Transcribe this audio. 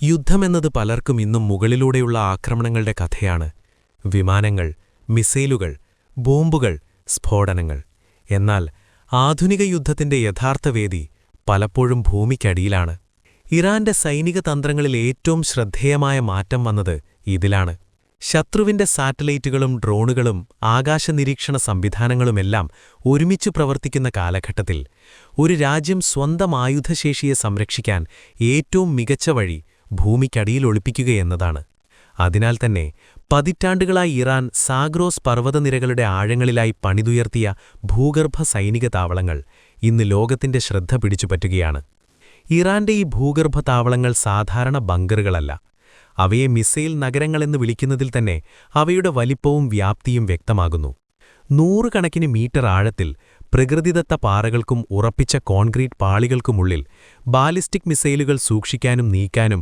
യുദ്ധമെന്നത് പലർക്കും ഇന്നും മുകളിലൂടെയുള്ള ആക്രമണങ്ങളുടെ കഥയാണ്. വിമാനങ്ങൾ, മിസൈലുകൾ, ബോംബുകൾ, സ്ഫോടനങ്ങൾ. എന്നാൽ ആധുനിക യുദ്ധത്തിന്റെ യഥാർത്ഥ വേദി പലപ്പോഴും ഭൂമിക്കടിയിലാണ്. ഇറാന്റെ സൈനിക തന്ത്രങ്ങളിൽ ഏറ്റവും ശ്രദ്ധേയമായ മാറ്റം വന്നത് ഇതിലാണ്. ശത്രുവിന്റെ സാറ്റലൈറ്റുകളും ഡ്രോണുകളും ആകാശനിരീക്ഷണ സംവിധാനങ്ങളുമെല്ലാം ഒരുമിച്ചു പ്രവർത്തിക്കുന്ന കാലഘട്ടത്തിൽ ഒരു രാജ്യം സ്വന്തം ആയുധശേഷിയെ സംരക്ഷിക്കാൻ ഏറ്റവും മികച്ച വഴി ഭൂമിക്കടിയിൽ ഒളിപ്പിക്കുകയെന്നതാണ്. അതിനാൽ തന്നെ പതിറ്റാണ്ടുകളായി ഇറാൻ സാഗ്രോസ് പർവ്വതനിരകളുടെ ആഴങ്ങളിലായി പണിതുയർത്തിയ ഭൂഗർഭ സൈനിക താവളങ്ങൾ ഇന്ന് ലോകത്തിന്റെ ശ്രദ്ധ പിടിച്ചുപറ്റുകയാണ്. ഇറാന്റെ ഈ ഭൂഗർഭ താവളങ്ങൾ സാധാരണ ബങ്കറുകളല്ല. അവയെ മിസൈൽ നഗരങ്ങളെന്ന് വിളിക്കുന്നതിൽ തന്നെ അവയുടെ വലിപ്പവും വ്യാപ്തിയും വ്യക്തമാകുന്നു. നൂറുകണക്കിന് മീറ്റർ ആഴത്തിൽ പ്രകൃതിദത്ത പാറകൾക്കും ഉറപ്പിച്ച കോൺക്രീറ്റ് പാളികൾക്കുമുള്ളിൽ ബാലിസ്റ്റിക് മിസൈലുകൾ സൂക്ഷിക്കാനും നീക്കാനും